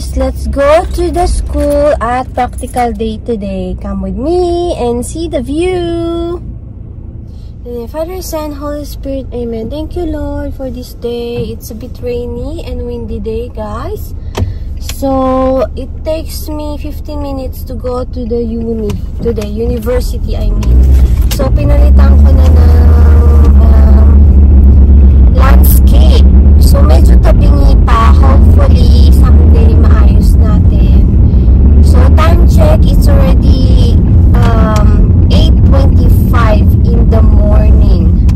guys, let's go to the school at practical day today. Come with me and see the view. Father, Son, Holy Spirit, Amen. Thank you, Lord, for this day. It's a bit rainy and windy day, guys. So, it takes me 15 minutes to go to the university, I mean. So, pinalitan ko na ng landscape. So, medyo tabingi pa. Hopefully, someday maayos natin. So, time check, it's already 8:25 in the morning,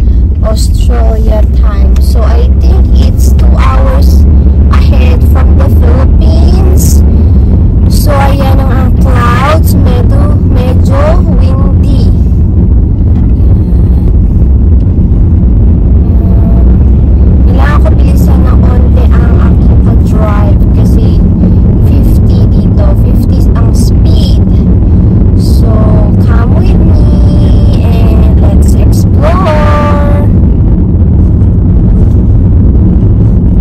Australia time. So, I think it's 2 hours ahead from the Philippines. So, ayan ang clouds. Medyo windy. Kailangan ko bilisan ng onte ang aking pag-drive kasi 50 dito. 50 ang speed. So, come with me and let's explore.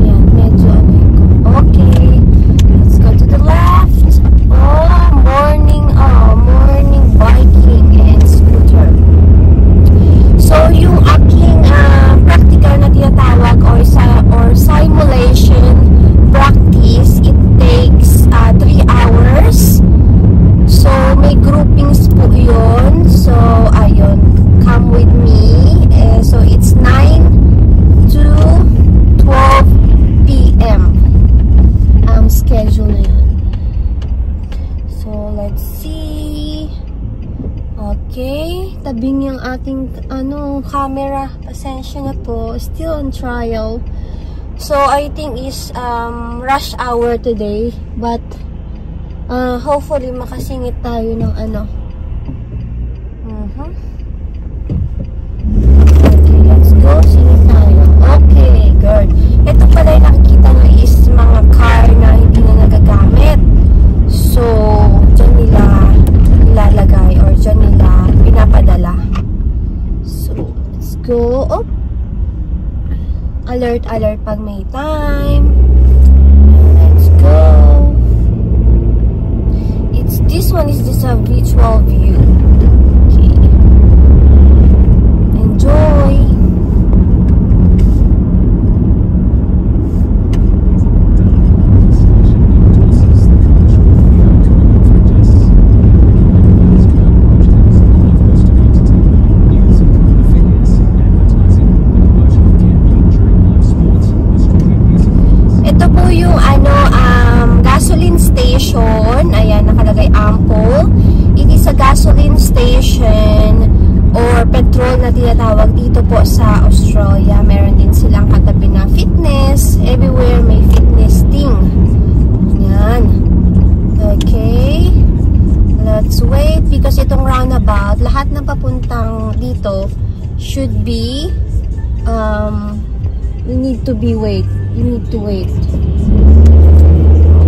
Yan, medyo okay. Let's go to the left. Morning biking and scooter. So, yung aking practical na tinatawag or simulation practice, it takes 3 hours. So, may groupings po yun. So, ayun. Come with me. So, it's 9 to 12 p.m. Ang schedule na yun. So, let's see. Okay. Tabing yung ating camera. Pasensya na po. Still on trial. So, I think is rush hour today. But, hopefully, makasingit tayo ng Okay, let's go. Singit tayo. Okay, good. Ito pala yung nakikita nyo is mga car na hindi na nagagamit. So, dyan nila ilalagay or dyan nila pinapadala. So, let's go. Oh. Alert, alert pag may time. Let's go. This one is just a virtual view. Okay. Enjoy. Ito po yung gasoline station. Ayan, nakalagay Ampo. It is a gasoline station or petrol na tinatawag dito po sa Australia. Meron din silang katabi na fitness. Everywhere may fitness thing. Yan. Okay. Let's wait because itong roundabout, lahat ng papuntang dito should be you need to wait.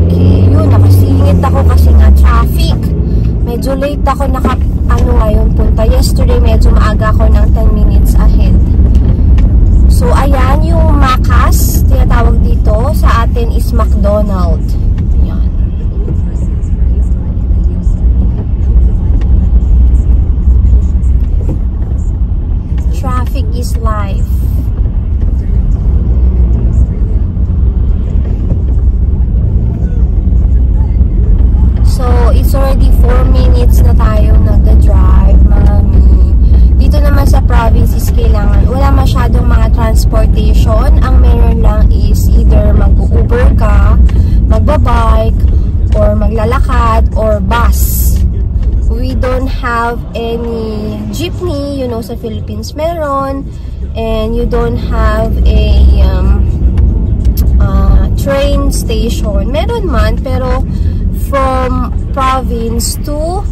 Okay, yun, nakasingit ako kasi nga traffic. Medyo late ako ngayon punta. Yesterday, medyo maaga ako ng 10 minutes ahead. So, ayan, yung Macas, tinatawag dito, sa atin is McDonald. Ayan. Traffic is life. So, it's already 4 minutes na tayo nagda-drive, mami. Dito naman sa province is kailangan, wala masyadong mga transportation. Ang meron lang is either mag-Uber ka, magbabike, or maglalakad, or bus. We don't have any jeepney, sa Philippines meron. And you don't have a train station. Meron man, pero from province to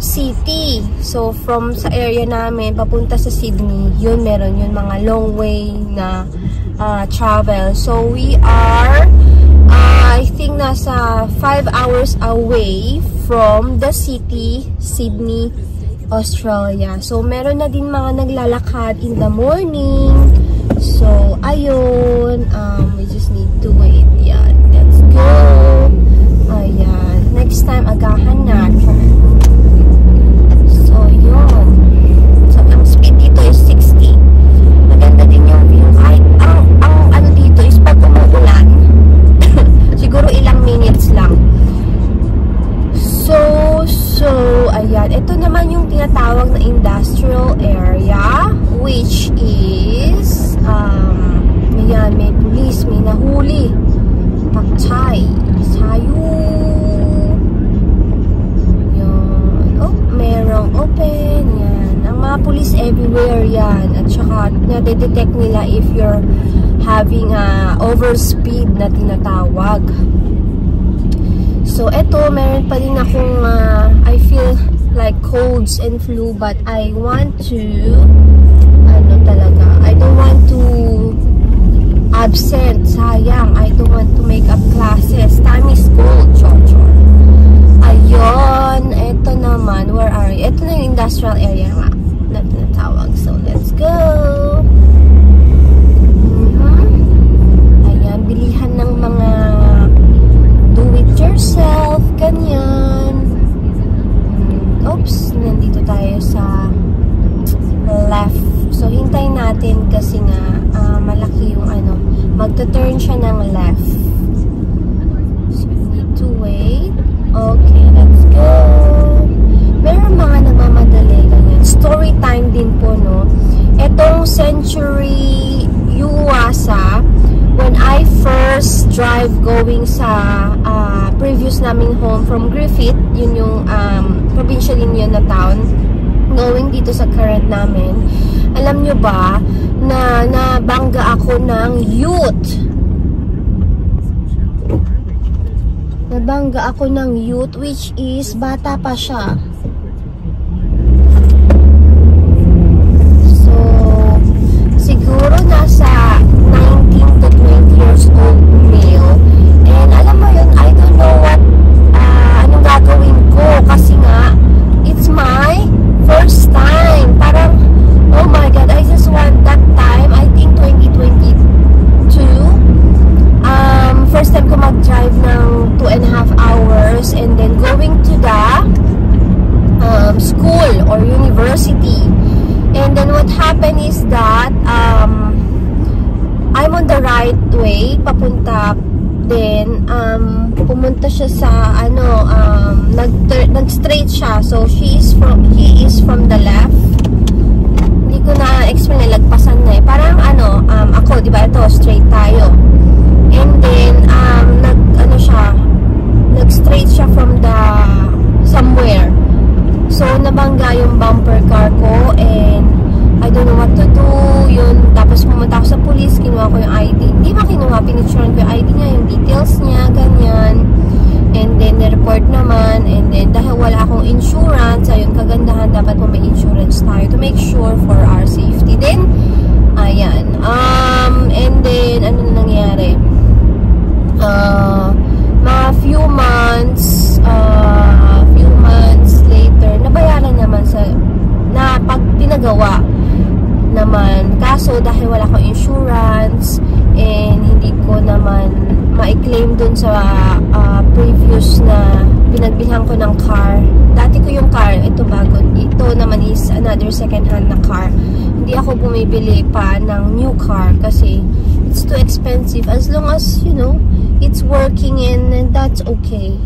city. So, from sa area namin, papunta sa Sydney, yun meron yun, mga long way na travel. So, we are, I think, nasa 5 hours away from the city, Sydney, Australia. So, meron na din mga naglalakad in the morning. So, ayun, we just need to wait. Yeah, let's go. at saka na-detect nila if you're having overspeed na tinatawag. So, eto, meron pa rin akong, I feel like colds and flu, but I want to, I don't want to absent, sayang. I don't want to make up classes. Time is gold, chor-chor. Ayun, eto naman, where are you? Eto na yung industrial area nga na tinatawag. So, let's go! Ayan, bilihan ng mga do-it-yourself, ganyan. Oops, nandito tayo sa left. So, hintayin natin kasi nga malaki yung magta-turn siya ng left. So, we need to wait. Okay, let's go. Meron mga namamadali, ganyan. Story time din po, no? Etong Century Yuasa, when I first drive going sa previous naming home from Griffith, yun yung provincial yun na town, going dito sa current namin, alam nyo ba na nabangga ako ng youth? Nabangga ako ng youth, which is bata pa siya. So, siguro nasa 19 to 20 years old male. And alam mo yun, I don't know what anong gagawin ko kasi nga it's my first time. Parang, oh my God, I just want that time, I think 2022. First time ko mag-drive ng 2.5 hours and then going to the school or university. And then what happened is that I'm on the right way, papunta. Then, pumunta siya sa, nag-straight siya. So, he is from the left. Hindi ko na-explain, lagpasan na eh. Parang, ako, di ba, ito, straight tayo. And then, nag-straight siya from the, somewhere. So, nabangga yung bumper car ko, and I don't know what to do, yun. Tapos pumunta ako sa police, kinuha ko yung ID. Hindi ba kinuha, pinicturean ko yung ID niya, yung details niya, ganyan. And then, nireport naman. And then, dahil wala akong insurance, ayun, kagandahan, dapat mo may insurance tayo to make sure for our safety. Then, ayan. And then, ano na nangyari? Mga few months later, nabayaran naman na pag pinagawa naman. Kaso dahil wala akong insurance and hindi ko naman ma-claim dun sa previous na pinagbilhan ko ng car. Dati ko yung car, ito bago. Ito naman is another second hand na car. Hindi ako bumibili pa ng new car kasi it's too expensive. As long as, it's working and that's okay.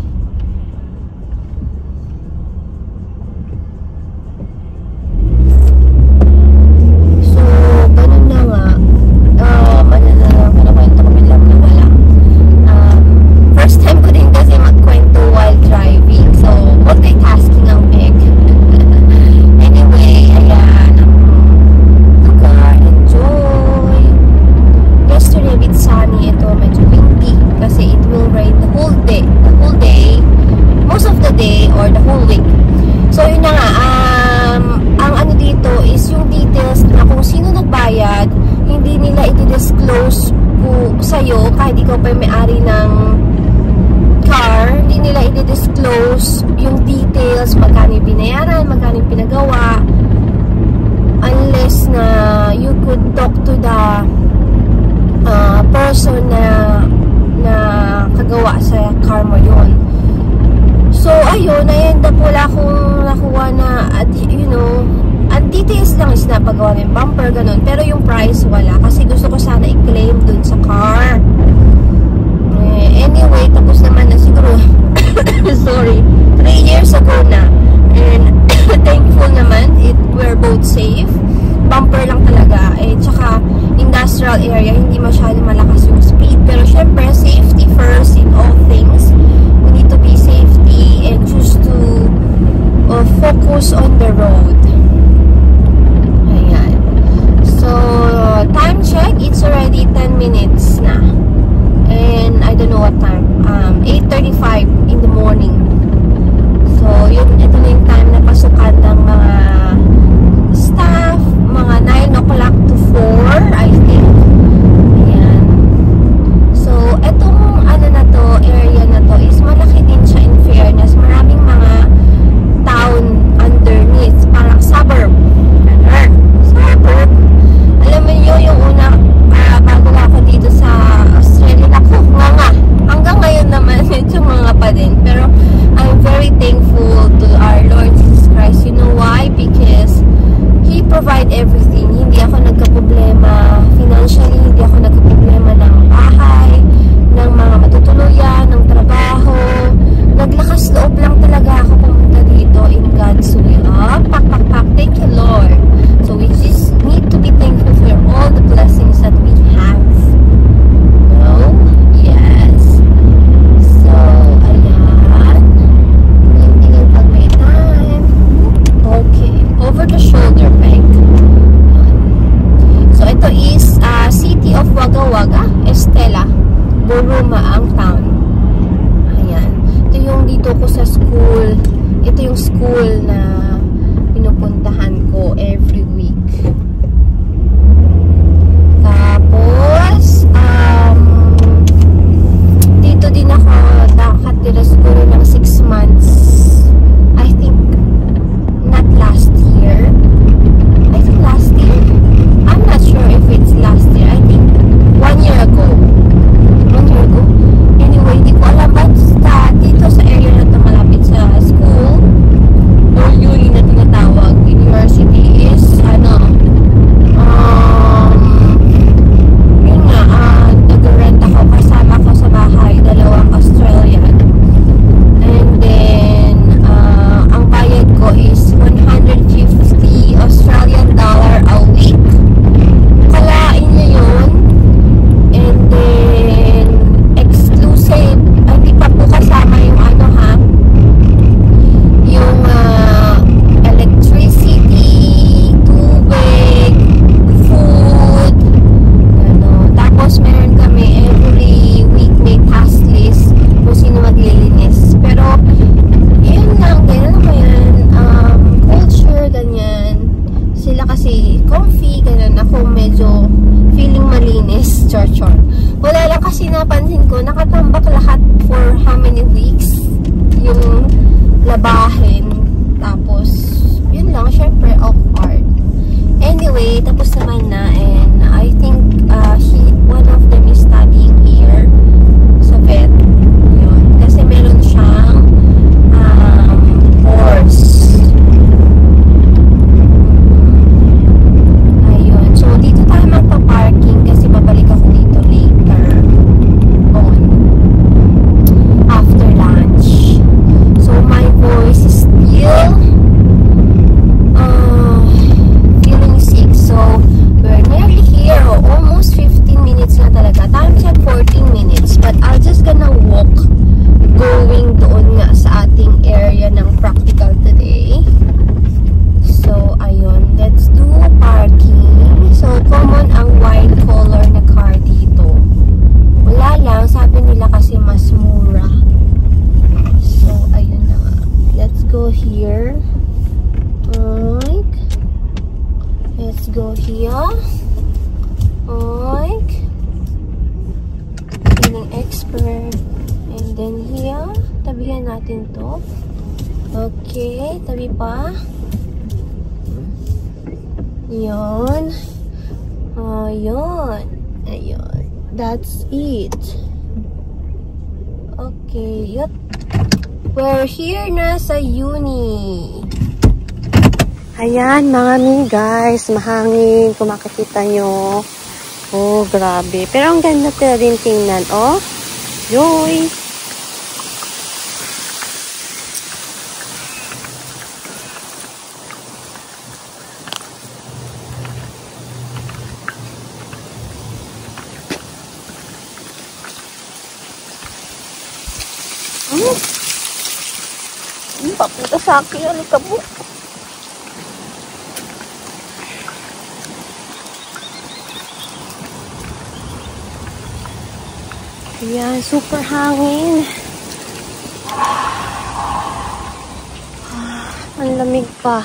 Kahit ikaw pa yung may-ari ng car, hindi nila i-disclose yung details, magkano yung binayaran, magkano yung pinagawa, unless na you could talk to the person na kagawa sa car mo yun. So, ayun, na-end up wala akong nakuha na, ang details lang is napagawa ng bumper, ganun. Pero yung price, wala. Kasi gusto ko sana i-claim dun sa car. Anyway, tapos naman na siguro, sorry, 3 years ago na. And thankful naman, we're both safe. Bumper lang talaga. Tsaka, industrial area, hindi masyadong malakas yung speed. Pero syempre, safety first in all things. We need to be safety and choose to focus on the road. nandito ko sa school. Ito yung school na pinupuntahan ko every week. Tapos, dito din ako nakatira siguro ng 6 months. I think, not last year. I think last year. I'm not sure if it's last year. I think 1 year ago. 1 year ago. Anyway, di ko alam. Basta dito sa area na ito malapit sa school or uni na tinatawag, university is, yun nga, nag-rent ako. Kasama ko sa bahay, 2 Australian. And then, ang bayad ko is 150 Australian dollar a week. Kalain niya yun. And then, exclusive, hindi pa po kasama yung yung electricity, tubig, food, tapos meron kami every week may task list kung sino maglilinis. Pero, yun lang din, culture, ganyan. Sila kasi comfy, ganyan. Ako medyo feeling malinis, chor. Wala lang kasi napansin ko, nakatambak lahat for how many weeks yung labahin. Tapos, yun lang, syempre, awkward. Anyway, tapos naman na, and I think one of them is studying here sa vet. Yun. Kasi meron siyang course. Ayun. So, dito tayo magpa-parking kasi babalik ako dito later on. After lunch. So, my voice is still feeling sick. So, we're nearly here. Almost 15 minutes na talaga. Time check 14 minutes. But I'll just gonna walk going doon nga sa ating area ng practical today. So, ayun. Let's do parking. So, common ang white color na car dito. Wala lang. Sabi nila kasi mas mura. So, ayun na nga. Let's go here. Oink. Let's go here. Oink. Feeling expert. And then here. Tabihan natin to. Okay. Tabi pa. Yun. Ayun. Ayun. That's it. Okay. Yup. We're here na sa uni. Ayan, mga guys. Mahangin. Kung makikita nyo. Oh, grabe. Pero ang ganda rin tingnan. Oh. Yoy. Papunta sa akin. Alikabok. Ayan, super hangin. Ang lamig pa.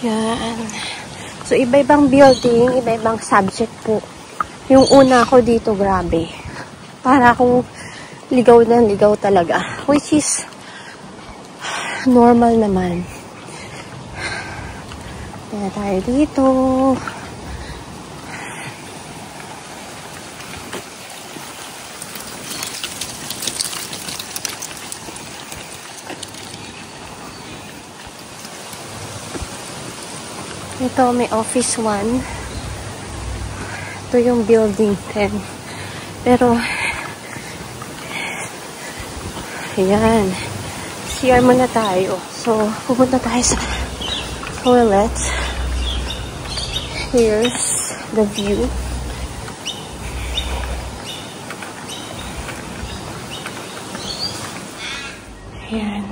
Ayan. So, iba-ibang building, iba-ibang subject po. Yung una ko dito, grabe. Para akong ligaw na ligaw talaga. Which is normal naman. Kaya tayo dito. Ito, may office 1. Ito yung building 10. Pero, ayan. CR muna tayo. So, pupunta tayo sa toilet. Here's the view. Ayan.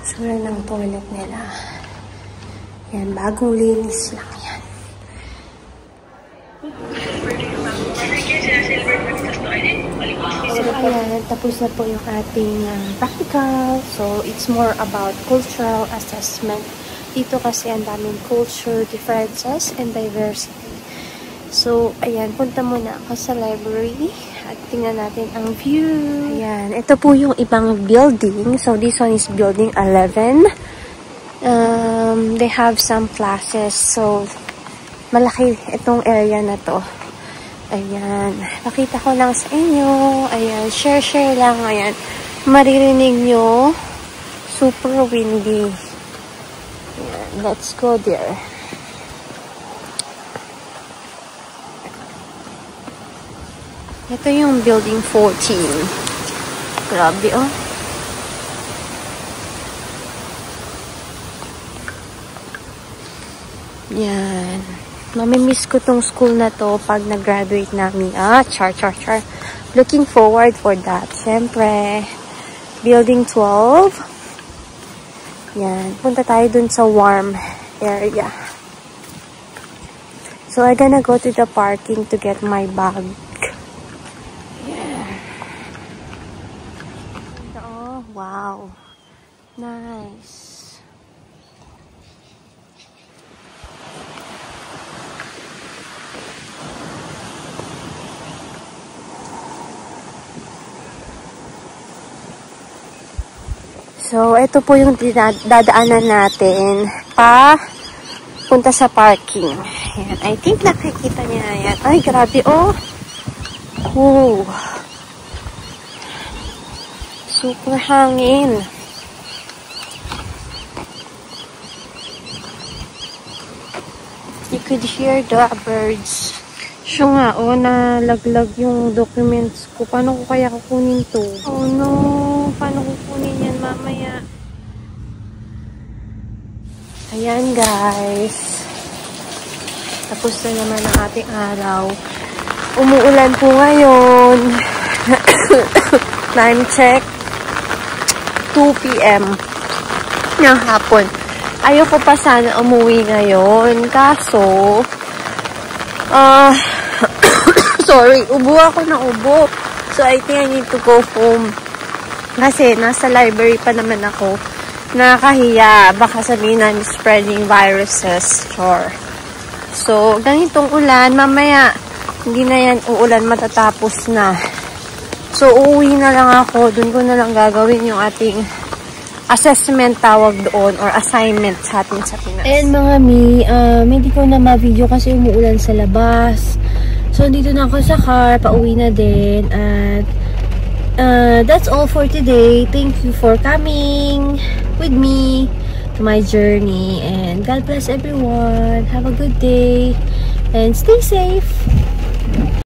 Sura ng toilet nila. Yan, bagong linis lang yan. So, Ayan, tapos na po yung ating practical. So, it's more about cultural assessment. Dito kasi ang daming culture differences and diversity. So, ayan, punta muna ako sa library at tingnan natin ang view. Ayan, ito po yung ibang building. So, this one is building 11. They have some classes. So, malaki itong area na to. Ayan. Pakita ko lang sa inyo. Ayan. Share lang. Ayan. Maririnig nyo. Super windy. Ayan. Let's go there. Ito yung building 14. Grabe, oh. Yan. Mamimiss ko tong school na to pag nag-graduate namin. Char. Looking forward for that. Siyempre, building 12. Yan. Punta tayo dun sa warm area. So, I'm gonna go to the parking to get my bag. Yeah. Oh, wow. Nice. So, ito po yung dadaanan natin pa punta sa parking. Ayan. I think nakikita niya yan. Ay, grabe, oh. Ooh. Super hangin. You could hear the birds. Siya nga, oh, nalaglag yung documents ko. Paano ko kaya kukunin to? Oh no, paano kukunin yan mamaya? Ayan guys. Tapos na naman ang ating araw. Umuulan po ngayon. Time check. 2 p.m. ng hapon. Ayoko pa sana umuwi ngayon. Kaso, sorry, ubo ako ng ubo. So, I think I need to go home. Kasi, nasa library pa naman ako. Nakakahiya. Baka sabihin na spreading viruses. Sure. So, ganitong ulan, mamaya, hindi na yan uulan, matatapos na. So, uuwi na lang ako. Doon ko na lang gagawin yung ating assessment tawag doon or assignment sa atin sa Pinas. And mga hindi ko na ma-video kasi umuulan sa labas. So, dito na ako sa car. Pauwi na din. At that's all for today. Thank you for coming with me to my journey. And God bless everyone. Have a good day. And stay safe.